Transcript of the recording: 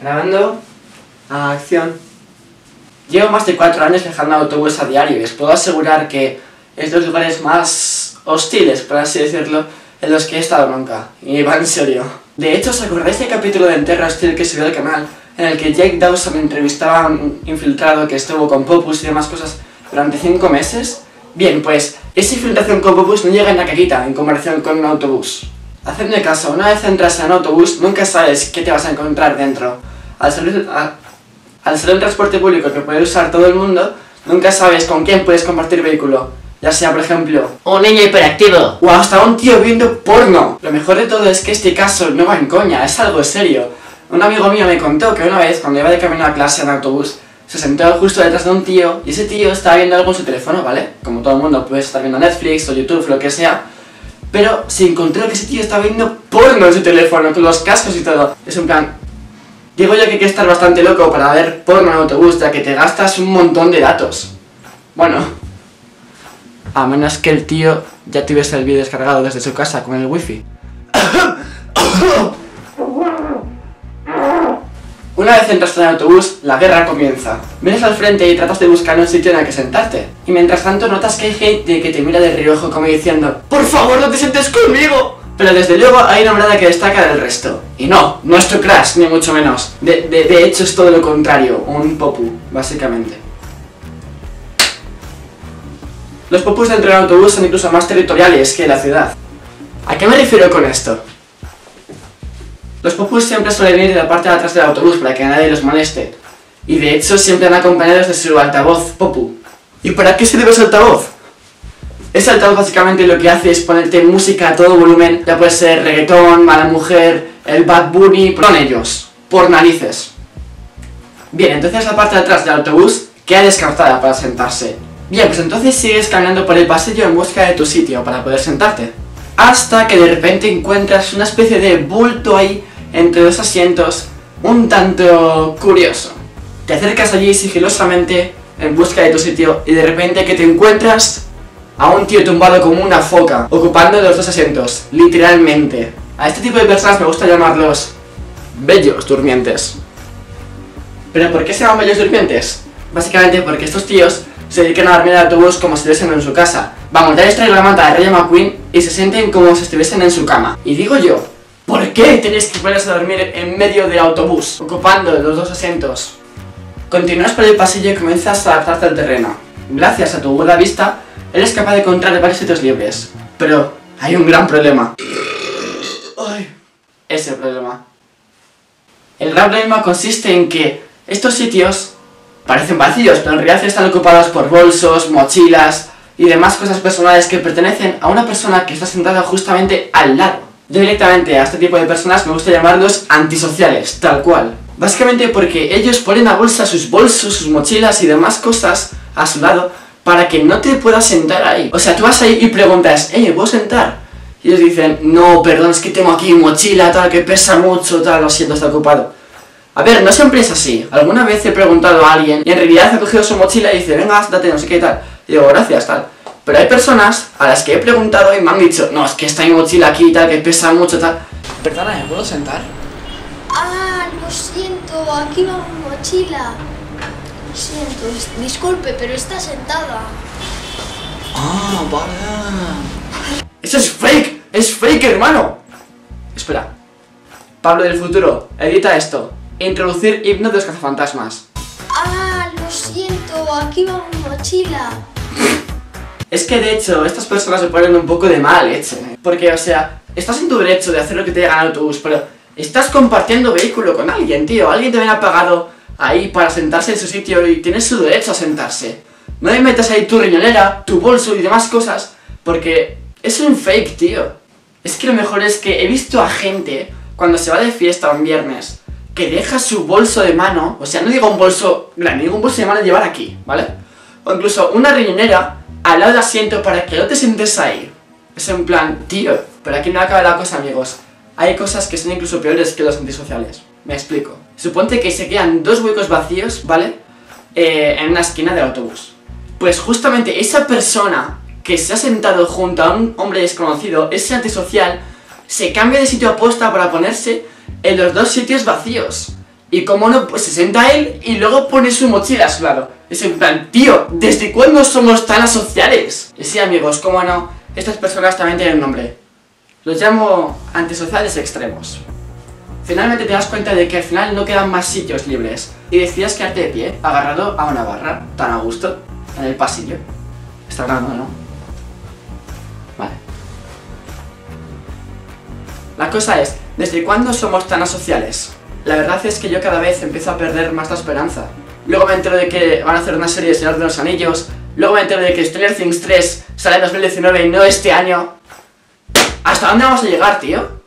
Grabando. Acción. Llevo más de 4 años viajando en autobús a diario y les puedo asegurar que es de los lugares más hostiles, por así decirlo, en los que he estado nunca. Y va en serio. De hecho, ¿os acordáis del capítulo de Terra Hostil que subió al canal? En el que Jake Dawson entrevistaba a un infiltrado que estuvo con Popus y demás cosas durante 5 meses. Bien, pues esa infiltración con Popus no llega en la caquita en comparación con un autobús. Hacedme caso, una vez entras en un autobús nunca sabes qué te vas a encontrar dentro. Al ser un transporte público que puede usar todo el mundo, nunca sabes con quién puedes compartir vehículo. Ya sea, por ejemplo, un niño hiperactivo o hasta un tío viendo porno. Lo mejor de todo es que este caso no va en coña, es algo serio. Un amigo mío me contó que una vez, cuando iba de camino a clase en autobús, se sentó justo detrás de un tío y ese tío estaba viendo algo en su teléfono, ¿vale? Como todo el mundo puede estar viendo Netflix o YouTube, lo que sea. Pero se encontró que ese tío estaba viendo porno en su teléfono, con los cascos y todo. Es un plan... Digo yo que hay que estar bastante loco para ver porno en autobús, ya que te gastas un montón de datos. Bueno, a menos que el tío ya tuviese el vídeo descargado desde su casa con el wifi. Una vez entras en el autobús, la guerra comienza. Vienes al frente y tratas de buscar un sitio en el que sentarte. Y mientras tanto notas que hay gente que te mira de reojo como diciendo ¡por favor, no te sientes conmigo! Pero desde luego hay una mirada que destaca del resto. Y no, no es tu crush, ni mucho menos. De hecho es todo lo contrario, un popu, básicamente. Los popus dentro del autobús son incluso más territoriales que la ciudad. ¿A qué me refiero con esto? Los popus siempre suelen ir de la parte de atrás del autobús para que nadie los moleste. Y de hecho siempre van acompañados de su altavoz popu. ¿Y para qué sirve ese altavoz? Ese altavoz básicamente lo que hace es ponerte música a todo volumen. Ya puede ser reggaetón, Mala Mujer, el Bad Bunny, con ellos, por narices. Bien, entonces la parte de atrás del autobús queda descartada para sentarse. Bien, pues entonces sigues caminando por el pasillo en busca de tu sitio para poder sentarte. Hasta que de repente encuentras una especie de bulto ahí entre dos asientos, un tanto curioso. Te acercas allí sigilosamente en busca de tu sitio y de repente que te encuentras a un tío tumbado como una foca, ocupando los dos asientos, literalmente. A este tipo de personas me gusta llamarlos bellos durmientes. ¿Pero por qué se llaman bellos durmientes? Básicamente porque estos tíos se dedican a dormir en el autobús como si estuviesen en su casa. Vamos, ya les traigo la manta de Rayo McQueen y se sienten como si estuviesen en su cama. Y digo yo, ¿por qué tenéis que ponerse a dormir en medio del autobús, ocupando los dos asientos? Continúas por el pasillo y comienzas a adaptarte al terreno. Gracias a tu buena vista, eres capaz de encontrar varios sitios libres. Pero hay un gran problema. Ay, ese problema. El gran problema consiste en que estos sitios parecen vacíos, pero en realidad están ocupados por bolsos, mochilas y demás cosas personales que pertenecen a una persona que está sentada justamente al lado. Yo directamente a este tipo de personas me gusta llamarlos antisociales, tal cual. Básicamente porque ellos ponen a bolsa sus bolsos, sus mochilas y demás cosas a su lado para que no te puedas sentar ahí. O sea, tú vas ahí y preguntas, ¿me puedo sentar? Y ellos dicen, no, perdón, es que tengo aquí mochila, tal, que pesa mucho, tal, lo siento, está ocupado. A ver, no siempre es así. Alguna vez he preguntado a alguien y en realidad ha cogido su mochila y dice, venga, date, no sé qué tal. Y digo, gracias, tal. Pero hay personas a las que he preguntado y me han dicho, no, es que está mi mochila aquí, tal, que pesa mucho, tal. Perdona, ¿me puedo sentar? Ah, lo siento, aquí va mi mochila. Lo siento, disculpe, pero está sentada. Ah, vale. ¡Eso es fake, hermano! Espera. Pablo del futuro, edita esto. Introducir himno de los cazafantasmas. Ah, lo siento, aquí va mi mochila. Es que de hecho, estas personas se ponen un poco de mala leche. Porque, o sea, estás en tu derecho de hacer lo que te diga en el autobús, pero estás compartiendo vehículo con alguien, tío. Alguien te ha pagado ahí para sentarse en su sitio y tienes su derecho a sentarse. No le metas ahí tu riñonera, tu bolso y demás cosas, porque es un fake, tío. Es que lo mejor es que he visto a gente cuando se va de fiesta un viernes que deja su bolso de mano, o sea, no digo un bolso grande, digo un bolso de mano de llevar aquí, ¿vale? O incluso una riñonera al lado del asiento para que no te sientes ahí. Es en plan, tío, pero aquí no acaba la cosa, amigos. Hay cosas que son incluso peores que los antisociales. Me explico. Suponte que se quedan dos huecos vacíos, ¿vale? En una esquina del autobús. Pues justamente esa persona que se ha sentado junto a un hombre desconocido, ese antisocial, se cambia de sitio aposta para ponerse en los dos sitios vacíos. Y como no, pues se sienta él y luego pone su mochila a su lado. Es en plan, tío, ¿desde cuándo somos tan asociales? Y sí, amigos, cómo no, estas personas también tienen nombre. Los llamo antisociales extremos. Finalmente te das cuenta de que al final no quedan más sitios libres y decides quedarte de pie, agarrado a una barra, tan a gusto, en el pasillo. Está hablando, ¿no? Vale. La cosa es, ¿desde cuándo somos tan asociales? La verdad es que yo cada vez empiezo a perder más la esperanza. Luego me entero de que van a hacer una serie de Señor de los Anillos. Luego me entero de que Stranger Things 3 sale en 2019 y no este año. ¿Hasta dónde vamos a llegar, tío?